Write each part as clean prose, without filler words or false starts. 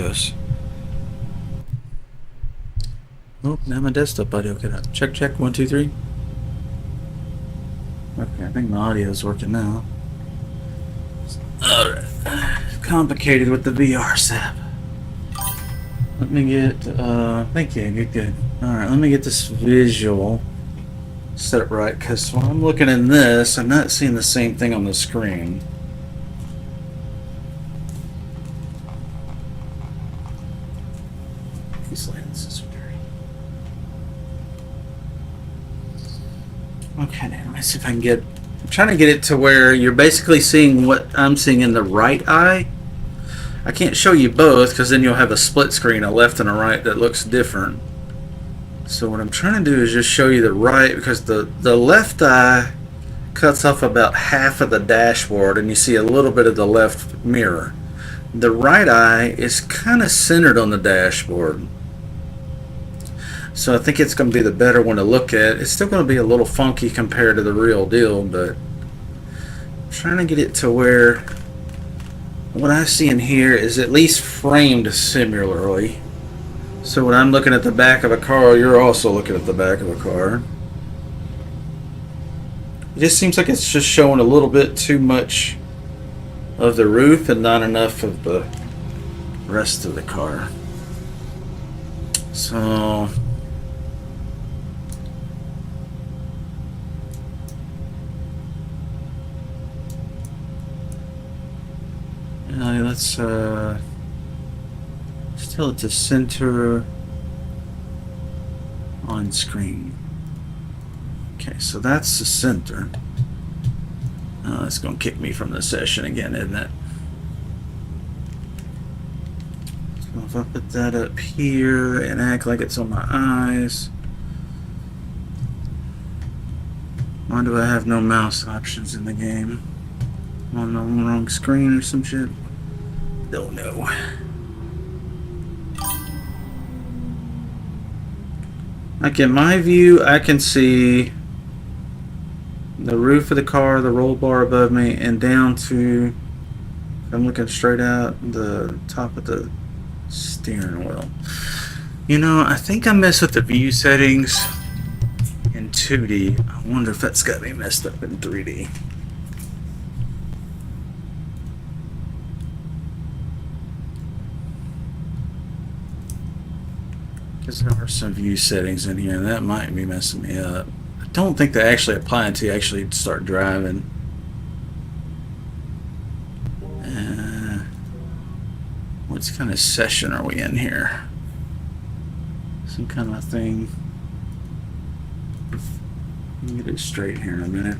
goes. Oh, now my desktop audio cut out. Check, check, 1, 2, 3. Okay, I think my audio is working now. Alright. Complicated with the VR setup. Let me get, thank you, good. Alright, let me get this visual set up right, because when I'm looking in this, I'm not seeing the same thing on the screen. These lenses are dirty. Okay, let me see if I can get, I'm trying to get it to where you're basically seeing what I'm seeing in the right eye. I can't show you both because then you'll have a split screen, a left and a right, that looks different. So what I'm trying to do is just show you the right, because the left eye cuts off about half of the dashboard and you see a little bit of the left mirror. The right eye is kind of centered on the dashboard. So I think it's going to be the better one to look at. It's still going to be a little funky compared to the real deal, but I'm trying to get it to where what I see in here is at least framed similarly. So when I'm looking at the back of a car, you're also looking at the back of a car. It just seems like it's just showing a little bit too much of the roof and not enough of the rest of the car. So let's tell it to center on screen. Okay, so that's the center. It's going to kick me from the session again, isn't it? So if I put that up here and act like it's on my eyes. Why do I have no mouse options in the game? I'm on the wrong screen or some shit? Don't know. Like in my view, I can see the roof of the car, the roll bar above me, and down to, if I'm looking straight out, the top of the steering wheel. You know, I think I messed with the view settings in 2D. I wonder if that's got me messed up in 3D. Because there are some view settings in here, and that might be messing me up. I don't think they actually apply until you actually start driving. What kind of session are we in here? Some kind of thing. Let me get it straight here in a minute.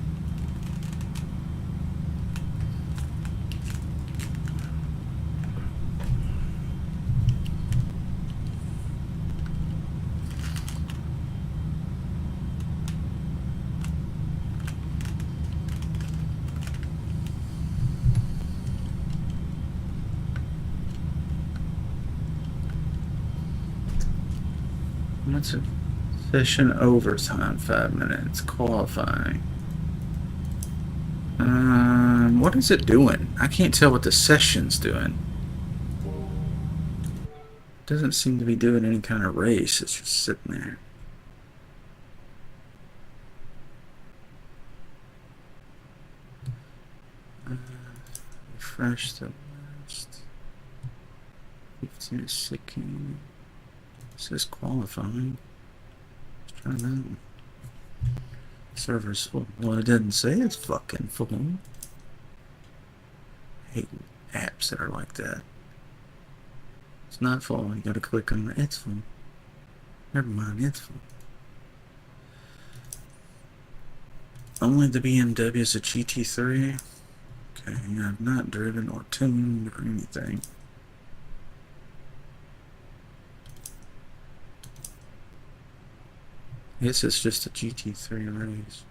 What's it? Session overtime, 5 minutes. Qualifying. What is it doing? I can't tell what the session's doing. Doesn't seem to be doing any kind of race. It's just sitting there. Refresh the last 15 to 16. It says qualifying. Let's try that. Server's full. Well, it doesn't say it's fucking full. I hate apps that are like that. It's not full. You gotta click on the it's full. Never mind, it's full. Only the BMW is a GT3. Okay, I've not driven or tuned or anything. I guess it's just a GT3 race.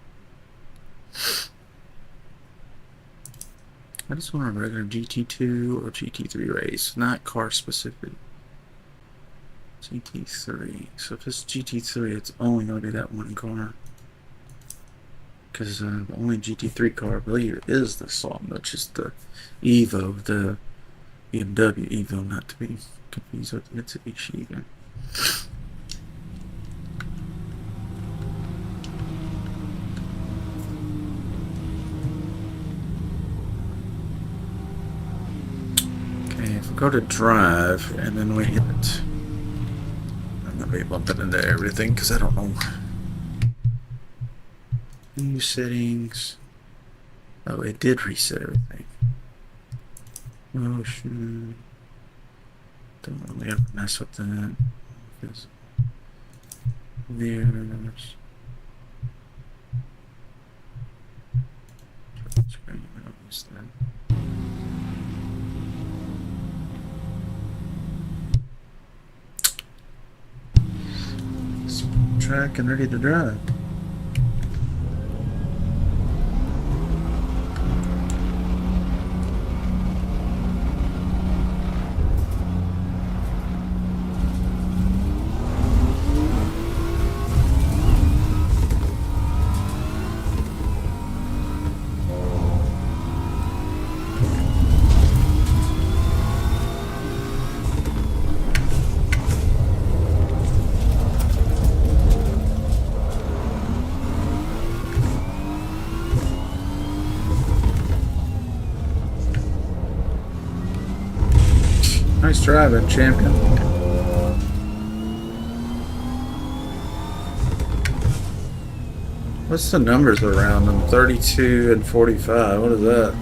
I just want a regular GT2 or GT3 race, not car specific. GT3. So if it's GT3, it's only going to be that one car. Because the only GT3 car I believe is this one, which is the EVO, the BMW EVO, not to be confused with the Mitsubishi. Okay, if we go to drive and then we hit, I'm gonna be bumping into everything because I don't know. New settings. Oh, it did reset everything. Motion. Don't really ever mess with that. Because there's. Screen, I don't use that. Track and ready to drive. Nice driving, champion. What's the numbers around them? 32 and 45. What is that?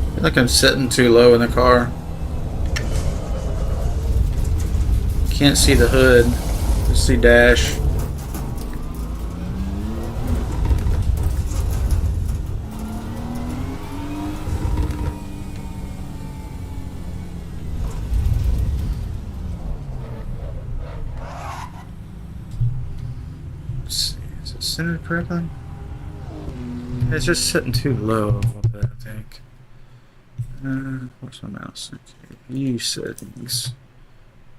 I feel like I'm sitting too low in the car. Can't see the hood. Just see dash. Let's see. Is it centered correctly? It's just sitting too low a little bit, I think. Where's my mouse? Okay. View settings.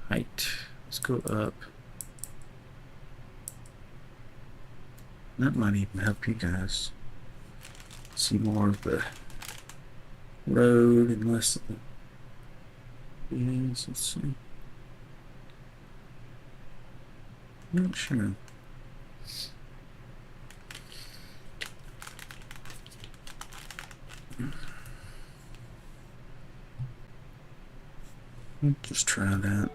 Height. Let's go up. That might even help you guys see more of the road and less of the views. Let's see. Not sure. Just try that.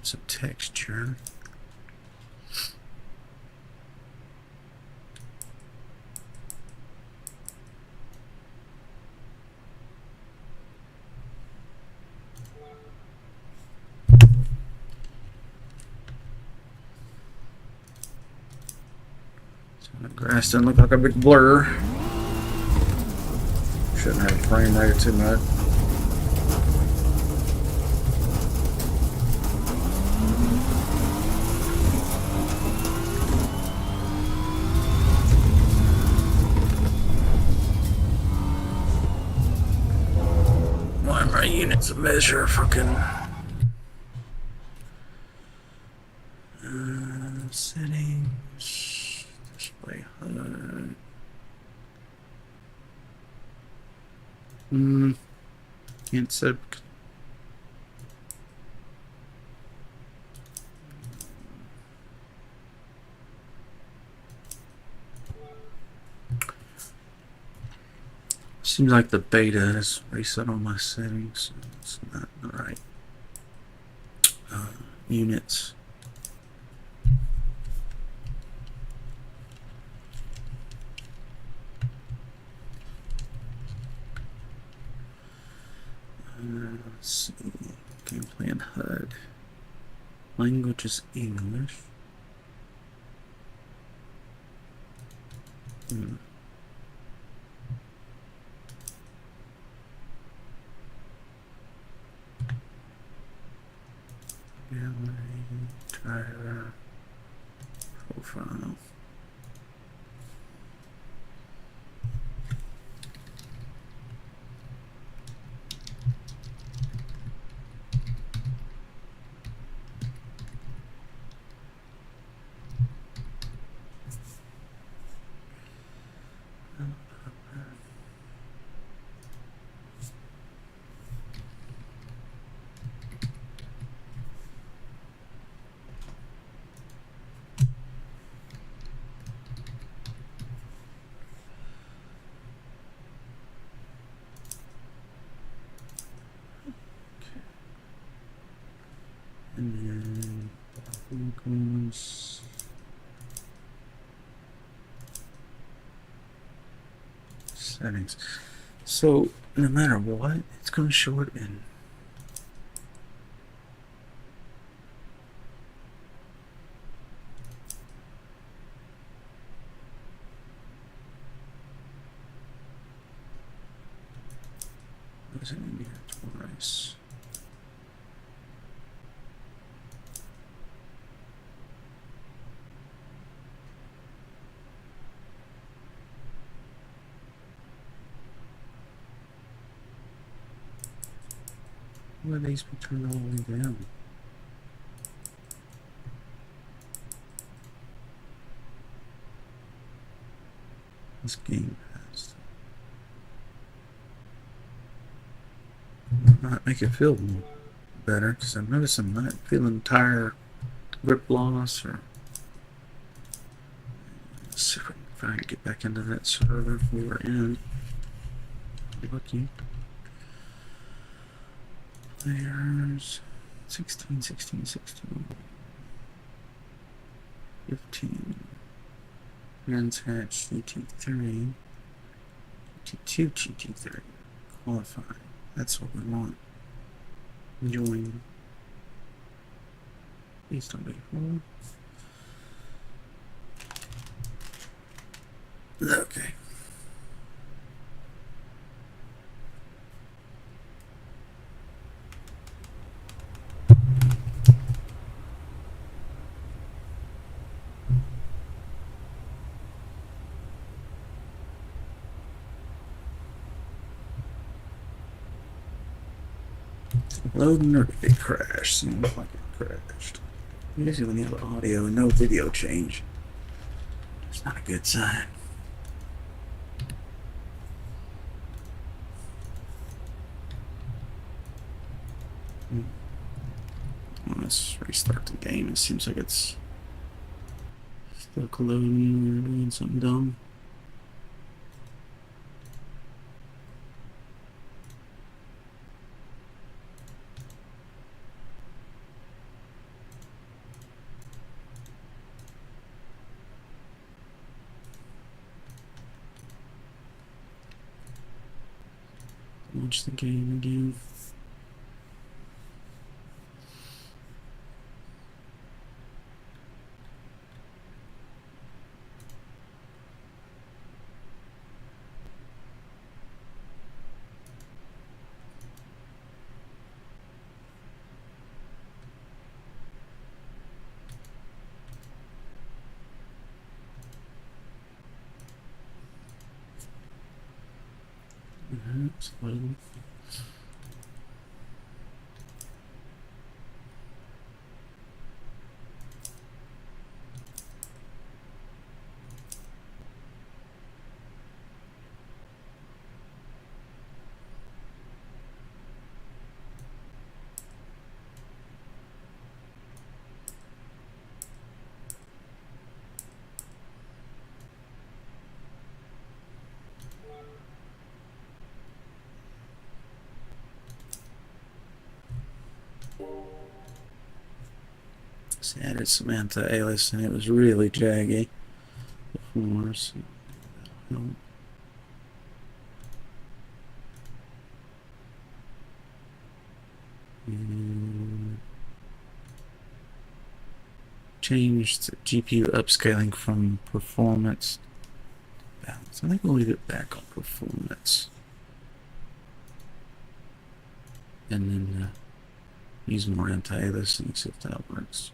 some texture. The grass doesn't look like a big blur. Shouldn't have frame rate too much. Why are my units of measure fucking settings? Display HUD. Can't set. Seems like the beta has reset all my settings. It's not the right units. Let's see. Game plan HUD. Language is English. Gallery, driver, profile. And then goes settings. So no matter what, it's going to show it in. Was it in here twice? Why would these be turned all the way down? This game has might make it feel better because I notice I'm not feeling tire grip loss or. Let's see if I can get back into that server we were in. Lucky. Players 16, 16, 16, 15. Friends hatch GT3, GT2, GT3. Qualify. That's what we want. Join. Please don't be fooled. Okay. Loading or did it crash? Seems like it crashed. Usually when you have audio and no video change, it's not a good sign. Let's restart the game. It seems like it's still loading or doing something dumb. Launch the game again. Absolutely. So I added some anti-alias and it was really jaggy before. So changed GPU upscaling from performance balance. I think we'll leave it back on performance. And then use more anti-alias and see if that works.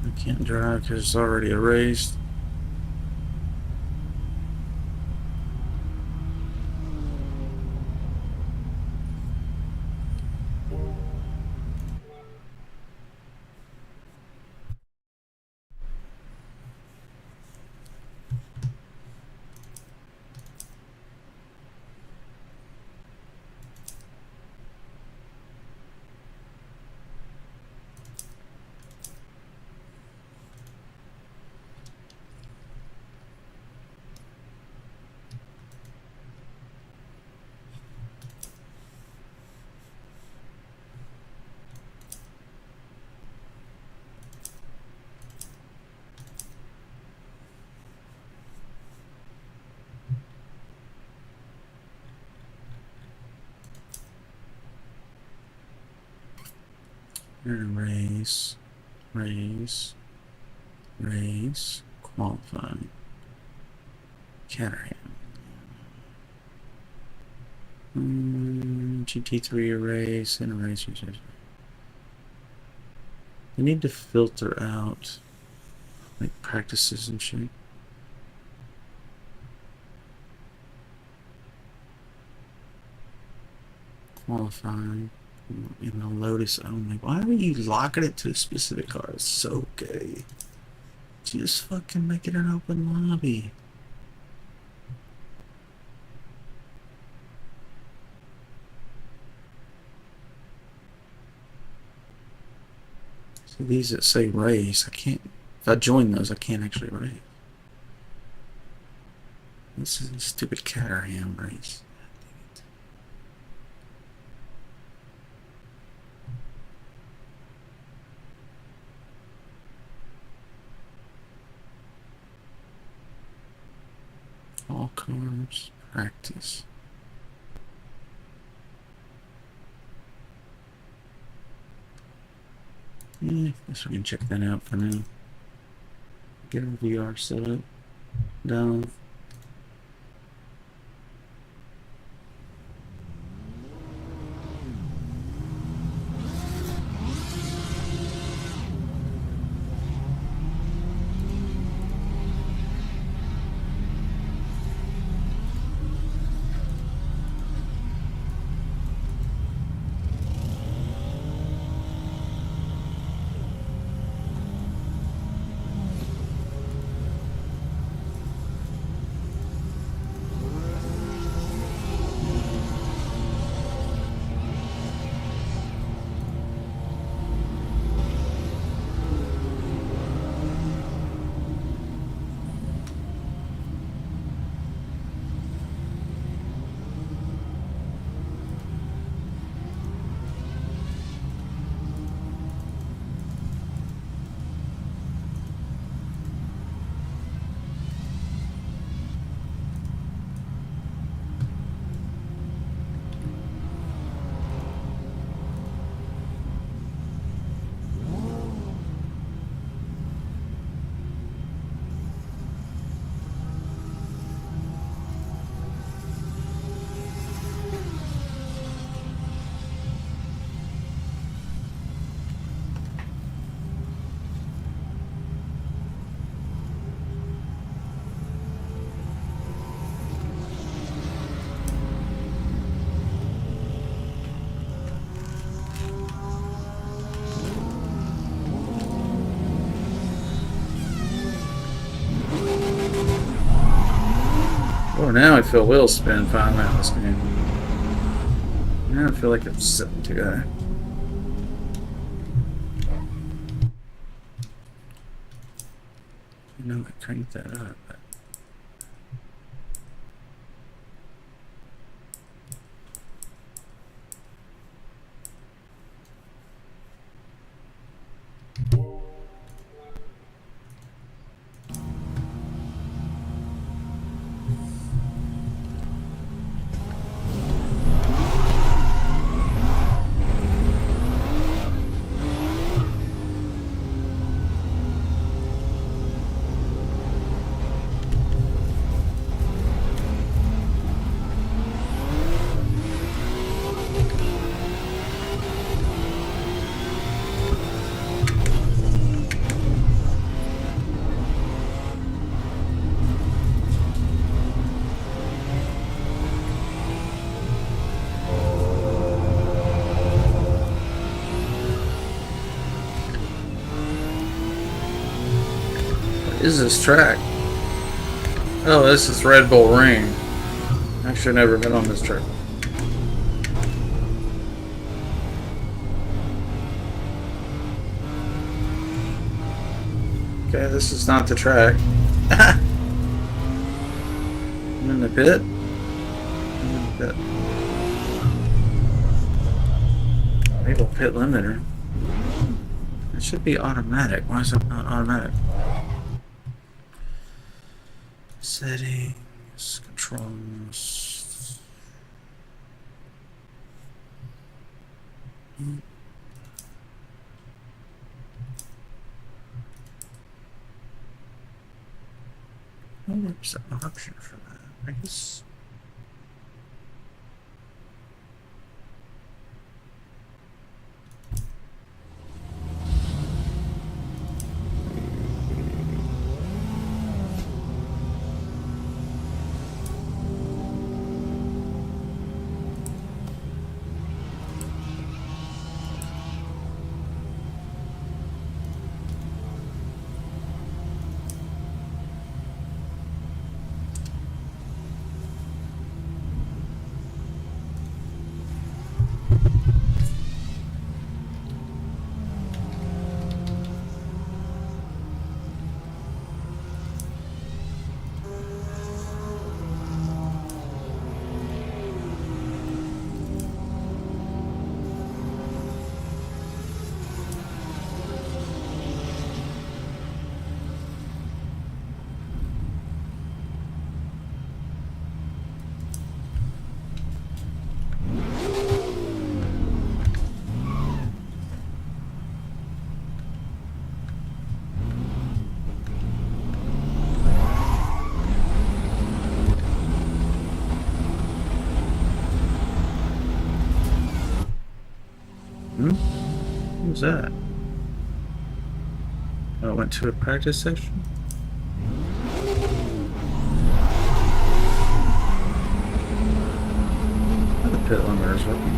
I can't drive because it's already erased. Race, qualify, Caterham. GT3 erase and erase. I need to filter out like practices and shit. Qualifying. You know, Lotus only. Why are you locking it to a specific car? It's so gay. Just fucking make it an open lobby. So these that say race, I can't. If I join those, I can't actually race. This is a stupid Caterham race. All cars, practice. Yeah, I guess we can check that out for now. Get our VR set up. Done. Oh, now I feel wheels spin finally on this game. Now I feel like it's sitting together. You know, I cranked that up. What is this track? Oh, this is Red Bull Ring. Actually, never been on this track. Okay, this is not the track. I'm in the pit. I'm in the pit. Maybe pit limiter. It should be automatic. Why is it not automatic? Settings, controls. Oh, there's an option for that. I guess. What was that? Oh, I went to a practice section? Oh, the pit limiter is working.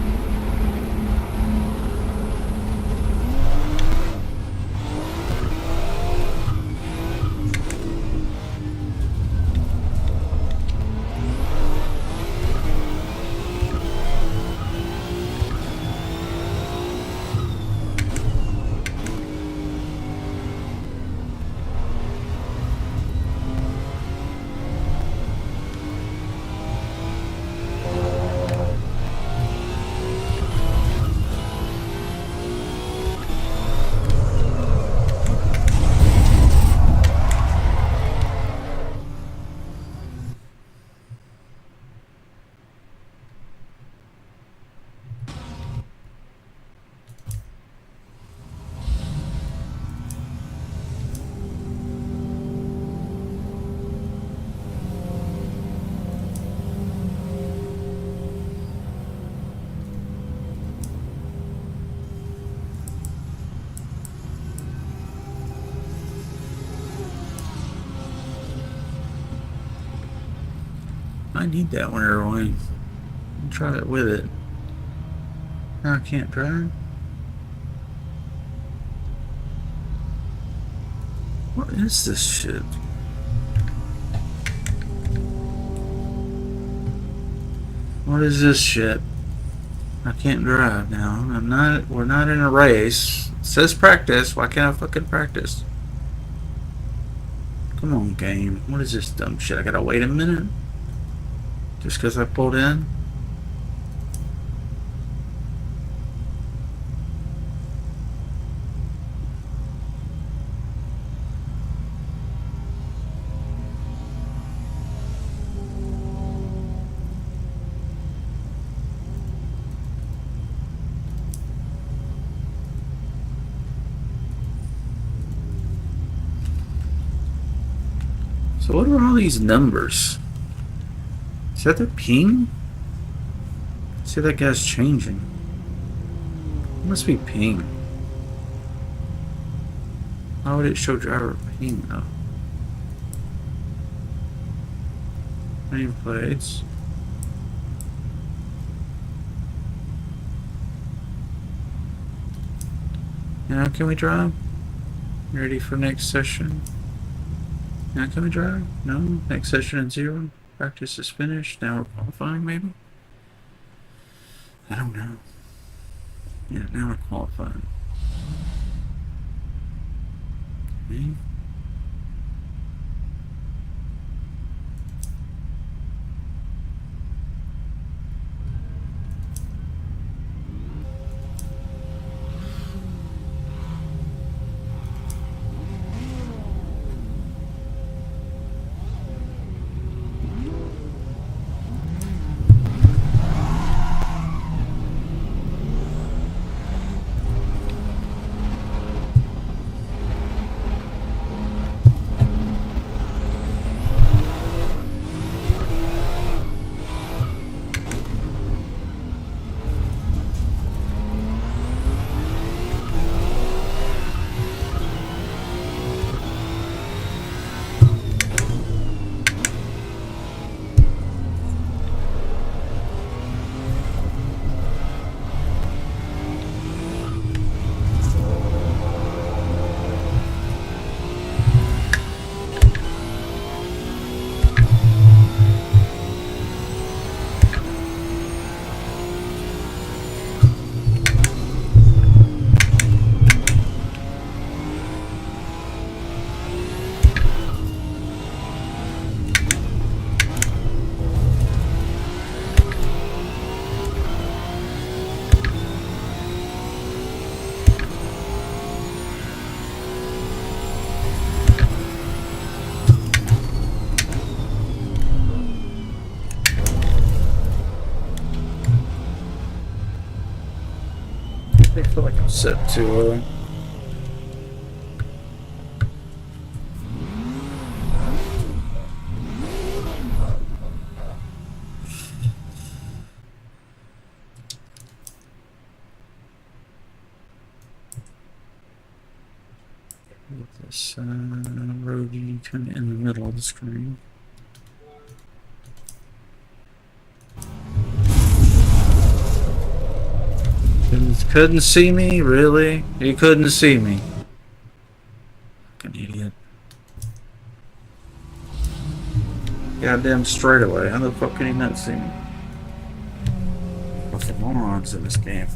I need that one, everyone. Try it with it. Now I can't drive. What is this shit? What is this shit? I can't drive now. We're not in a race. It says practice. Why can't I fucking practice? Come on, game. What is this dumb shit? I gotta wait a minute? Just because I pulled in? So what are all these numbers? Is that the ping? See, that guy's changing. It must be ping. Why would it show driver ping though? Nameplates. Now can we drive? Ready for next session? Now can we drive? No? Next session at 0? Practice is finished. Now we're qualifying maybe? I don't know. Yeah, now we're qualifying. Okay. I feel like I'm set to get this road kind of in the middle of the screen. Couldn't see me? Really? You couldn't see me? Fucking idiot. Goddamn straightaway. How the fuck can he not see me? Fucking morons in this game.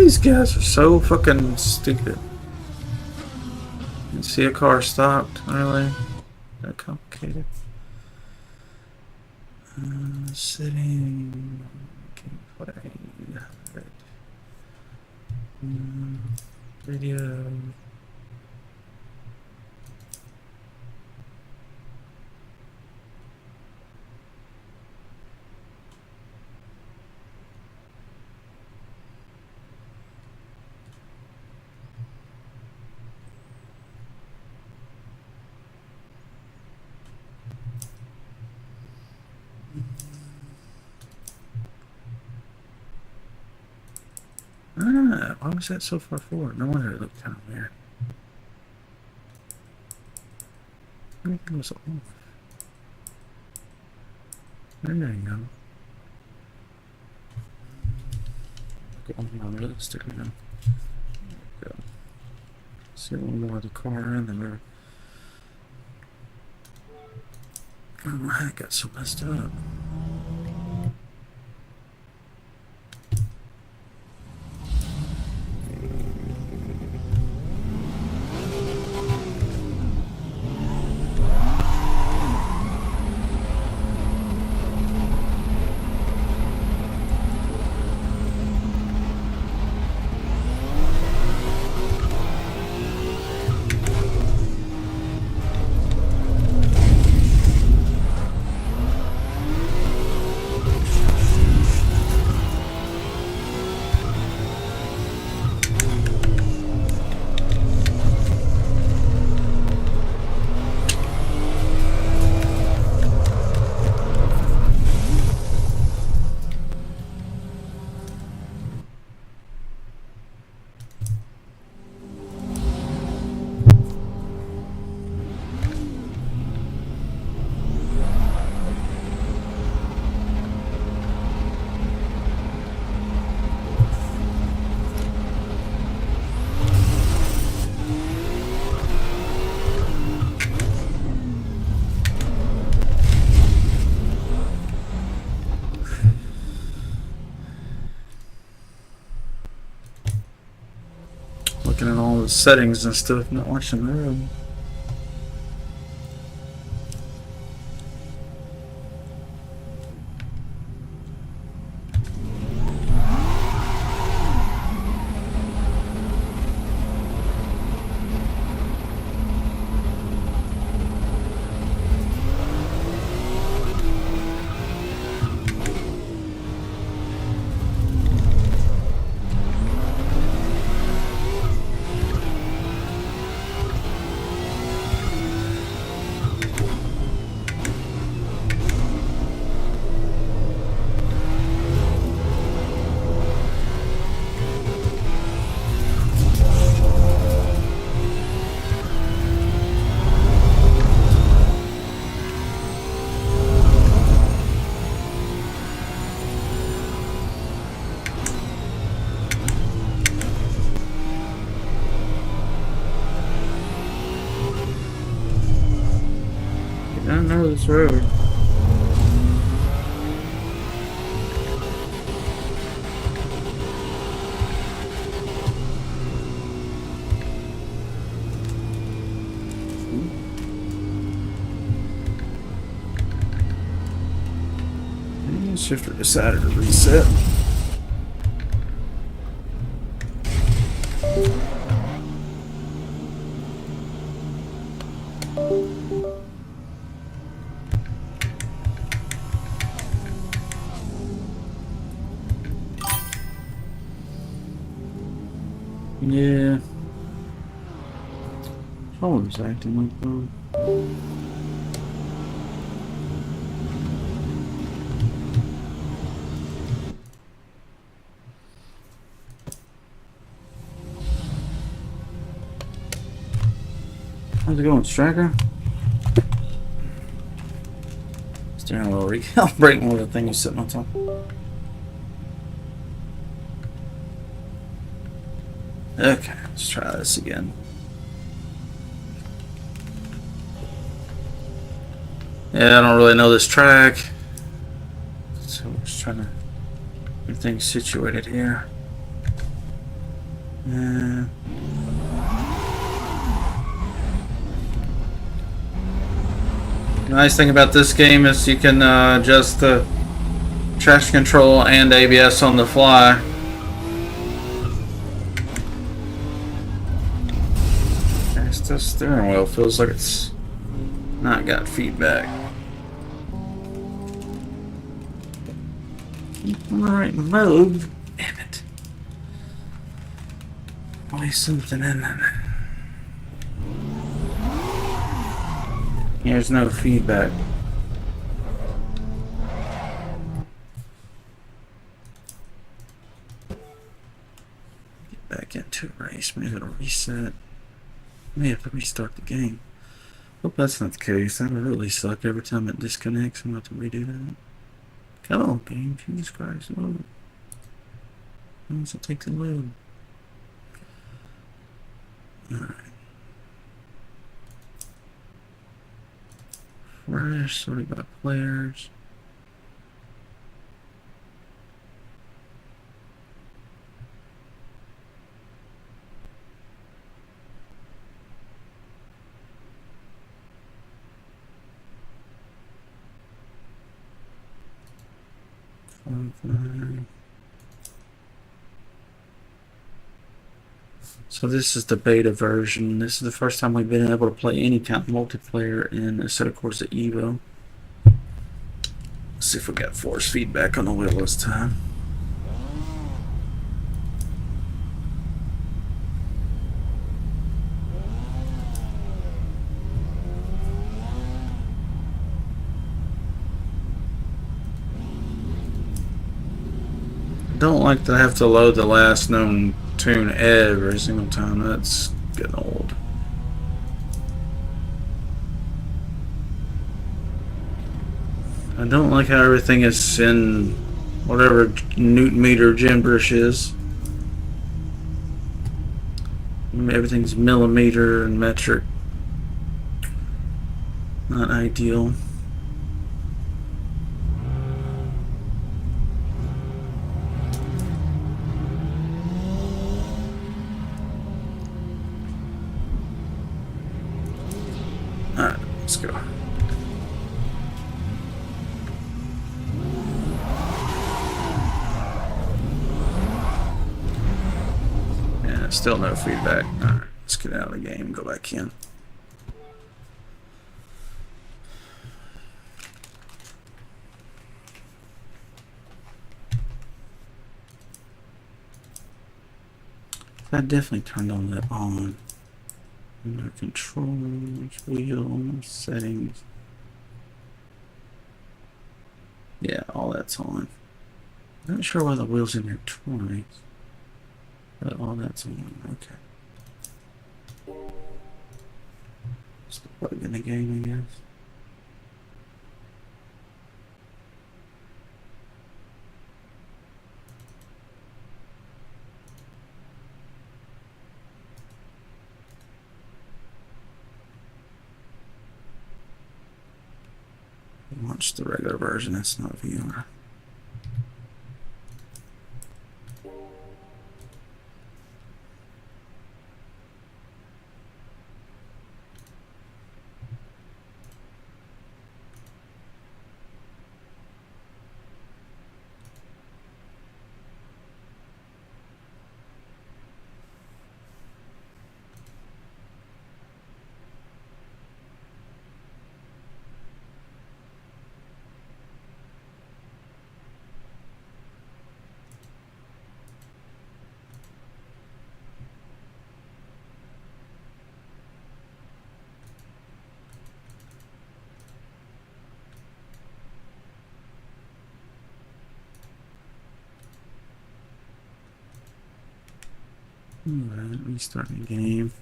These guys are so fucking stupid. You see a car stopped, really? That complicated. Sitting. Gameplay. Right. Video. Why was that so far forward? No wonder it looked kind of weird. Everything was off. There you go. Look at my little sticker now. There we go. See a little more of the car in there. Oh, I got so messed up. Looking at all the settings and stuff, not watching the road. I don't know this road. Shifter decided to reset. Yeah. Phone's acting like that. How's it going, Striker? Steering wheel recalibrating with the thing you're sitting on top. Okay, let's try this again. Yeah, I don't really know this track, so we're just trying to get things situated here. Uh, the nice thing about this game is you can adjust the traction control and ABS on the fly. The steering wheel feels like it's not got feedback. Keep on the right mode. Damn it. Always something in there. There's no feedback. Get back into a race. Maybe it'll reset. May have to restart the game. Hope that's not the case. That would really suck every time it disconnects. I'm going to have to redo that. Come on, game. Jesus Christ. Load. How long does it take to load? Alright. Fresh. Sorted by players. So this is the beta version. This is the first time we've been able to play any kind of multiplayer in Assetto Corsa EVO. Let's see if we got force feedback on the wheel this time. Don't like to have to load the last known tune every single time. That's getting old. I don't like how everything is in whatever Newton meter gibberish is. Everything's millimeter and metric. Not ideal. Alright, let's go. Yeah, still no feedback. Alright, let's get out of the game and go back in. I definitely turned on that on. Under controls, wheel, settings. Yeah, all that's on. Not sure why the wheel's in there twice. But all that's on. Okay. Just plug in the game, I guess. Watch the regular version, that's not VR. Alright, restarting the game.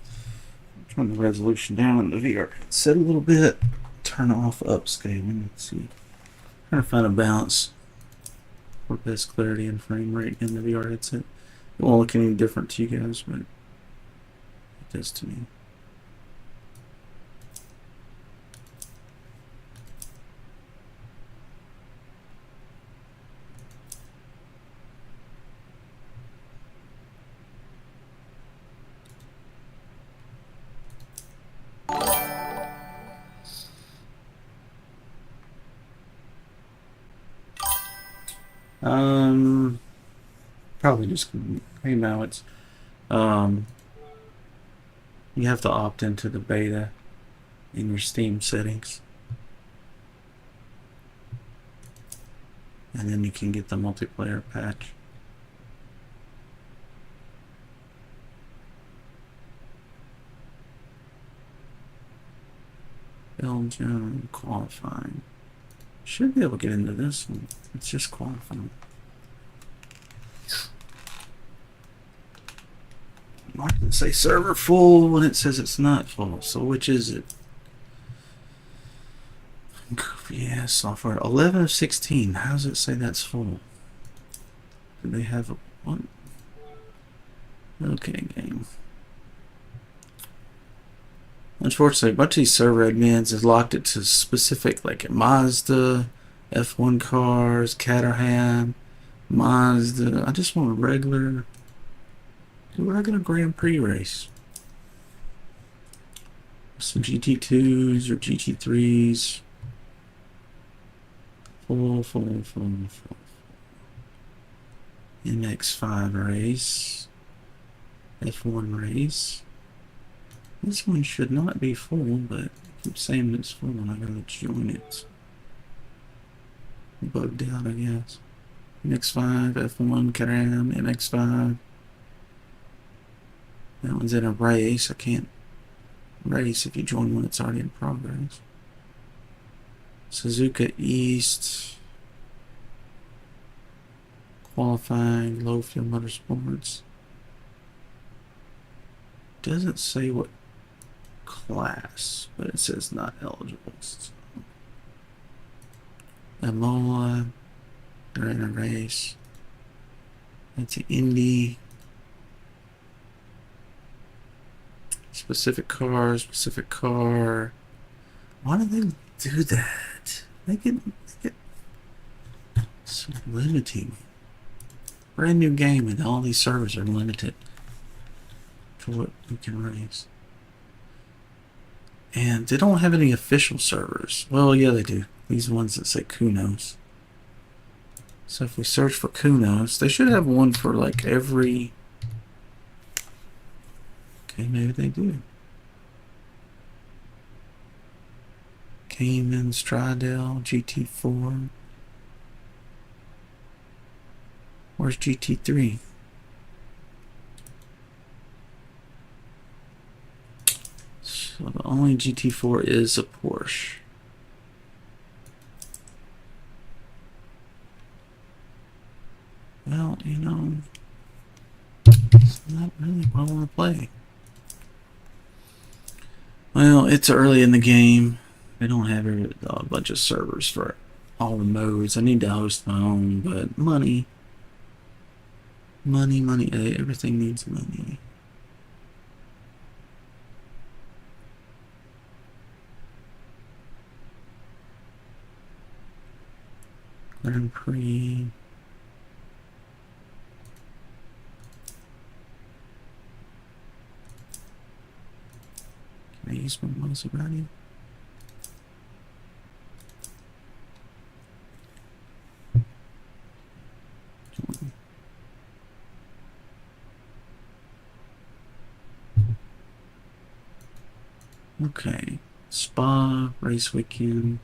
Turn the resolution down in the VR set a little bit. Turn off upscaling. Let's see. Trying to find a balance for best clarity and frame rate in the VR headset. It won't look any different to you guys, but it does to me. Probably just hey now it's um you have to opt into the beta in your Steam settings, and then you can get the multiplayer patch. Belgium qualifying. Should be able to get into this one. It's just qualifying. Why does it say server full when it says it's not full? So which is it? Yeah, software 11 of 16. How does it say that's full? Do they have a one? Okay, game. Unfortunately, a bunch of these server admins has locked it to specific, like Mazda, F1 cars, Caterham, Mazda. I just want a regular Grand Prix race. Some GT2s or GT3s. Full. MX5 race. F1 race. This one should not be full, but I keep saying it's full and I gotta join it. Bugged out, I guess. MX5, F1, Caterham, MX5. That one's in a race. I can't race if you join one that's already in progress. Suzuka East. Qualifying, low fuel motorsports. Doesn't say what class, but it says not eligible. So. Emola, they're in a race. That's an Indy. Specific car. Why do they do that? They get so limiting. Brand new game and all these servers are limited to what you can raise. And they don't have any official servers. Well, yeah, they do. These ones that say Kunos. So if we search for Kunos, they should have one for like every... Okay, maybe they do. Cayman, Stradale, GT4. Where's GT3? So the only GT4 is a Porsche. Well, you know, it's not really what I want to play. Well, it's early in the game. They don't have a bunch of servers for all the modes. I need to host my own, but money. Money. Everything needs money. Grand Prix. Can I use my mouse around here? Okay, Spa, race weekend.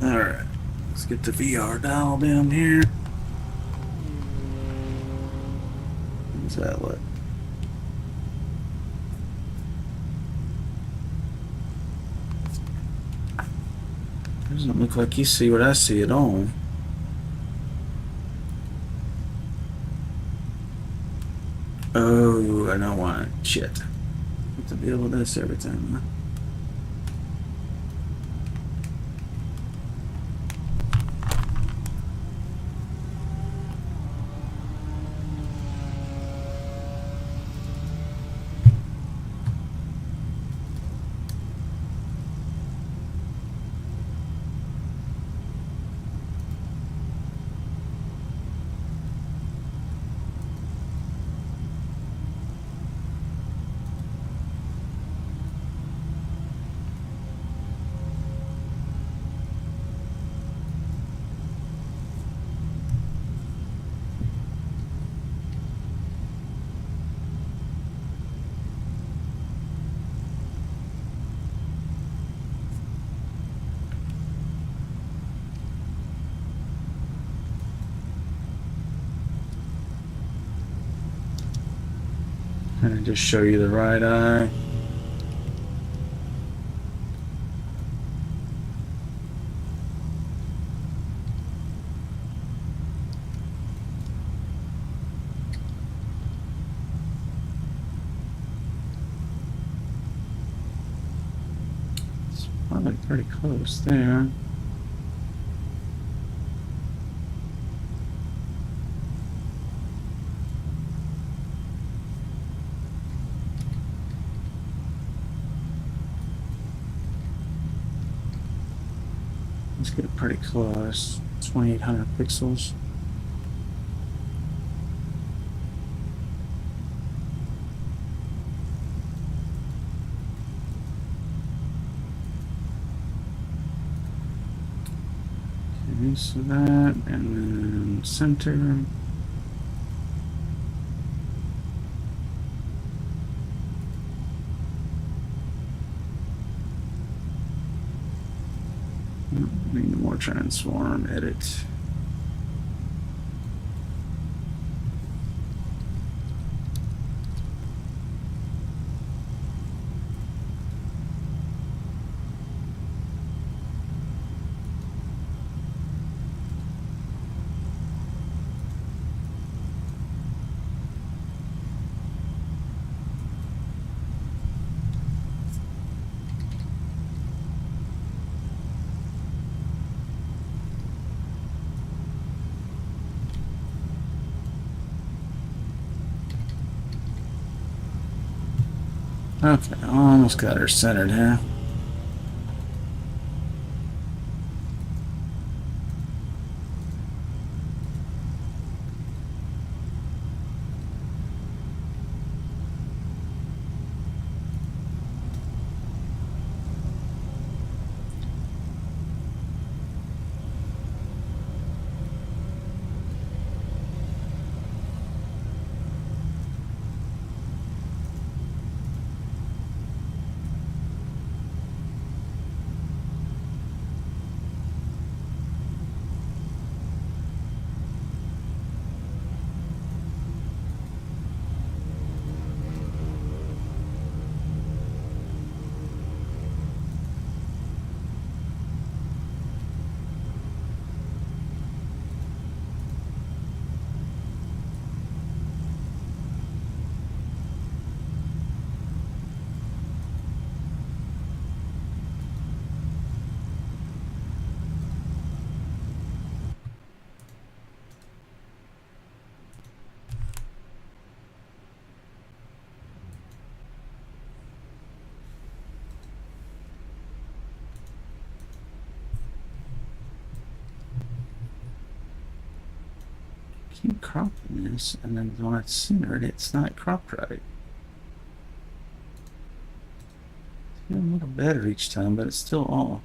Alright, let's get the VR dial down here. What's that look? Doesn't look like you see what I see at all. Oh, I know why. Shit. Have to deal with this every time, huh? trying to just show you the right eye. It's probably pretty close there. Let's get pretty close. 2800 pixels. Okay, so that, and then center. Need more transform, edit. Okay, almost got her centered here. Keep cropping this, and then when it's centered, it's not cropped right. It's getting a little better each time, but it's still off.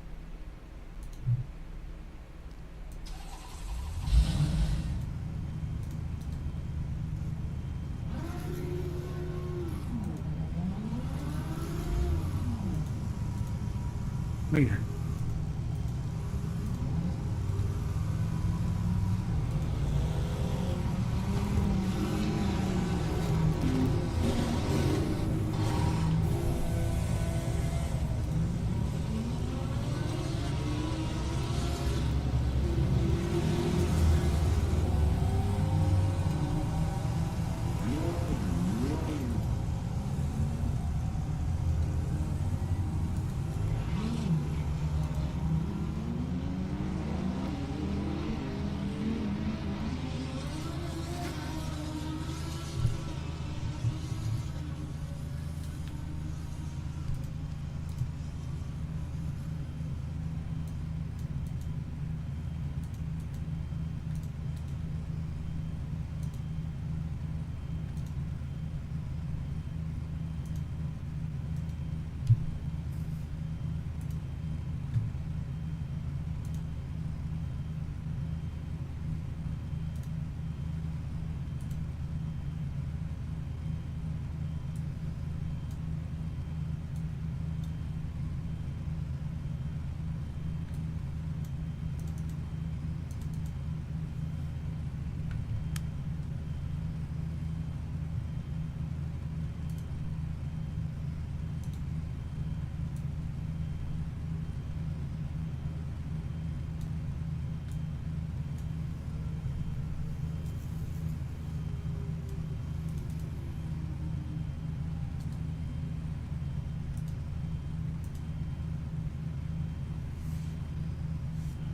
Weird.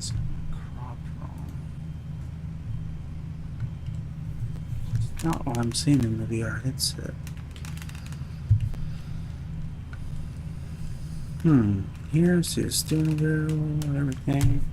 It's cropped wrong. It's not what I'm seeing in the VR headset. Here's his steering wheel and everything.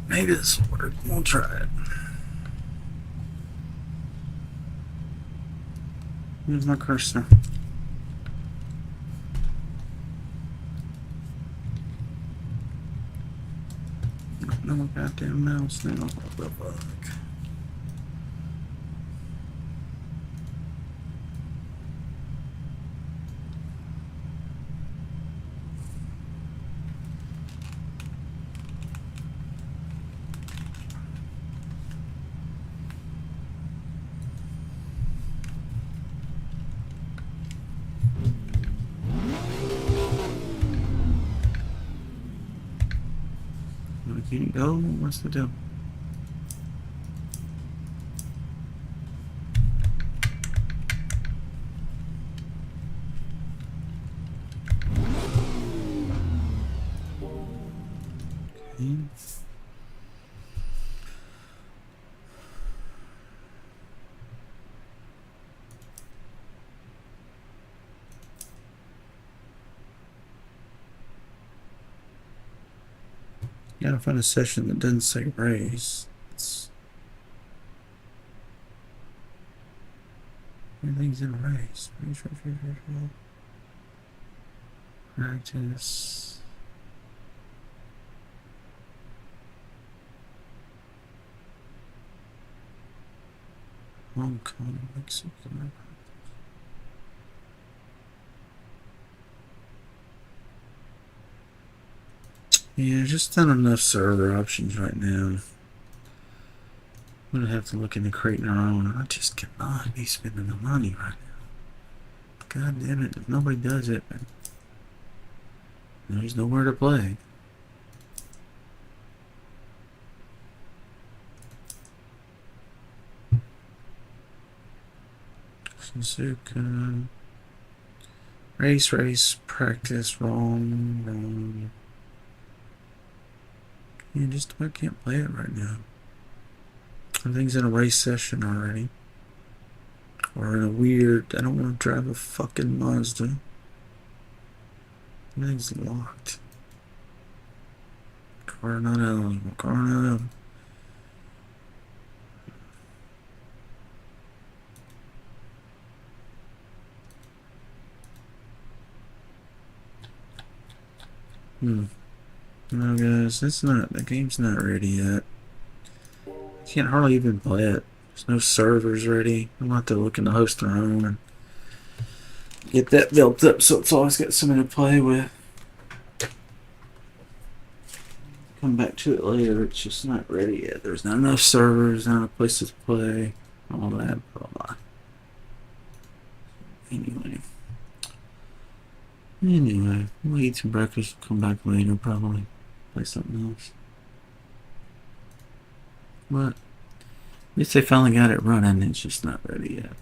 Maybe this will work. We'll try it. Here's my cursor. No goddamn mouse now. What the fuck? I can't go. What's the deal? Okay. Gotta find a session that doesn't say race. Everything's in race. Practice. Hong Kong, Mexico. Yeah, just not enough server options right now. I'm gonna have to look into creating our own. I just cannot be spending the money right now. God damn it, if nobody does it, there's nowhere to play. Suzuka. Race, practice, wrong. Yeah, just I can't play it right now. Everything's in a race session already. Or in a weird, I don't want to drive a fucking Mazda. Everything's locked. Coronado. No guys, the game's not ready yet. I can't hardly even play it. There's no servers ready. I'm gonna have to look into host our own and get that built up so it's always got something to play with. Come back to it later, it's just not ready yet. There's not enough servers, not enough places to play, all that, blah blah. Anyway, we'll eat some breakfast, come back later probably. Play something else. But at least they finally got it running, it's just not ready yet.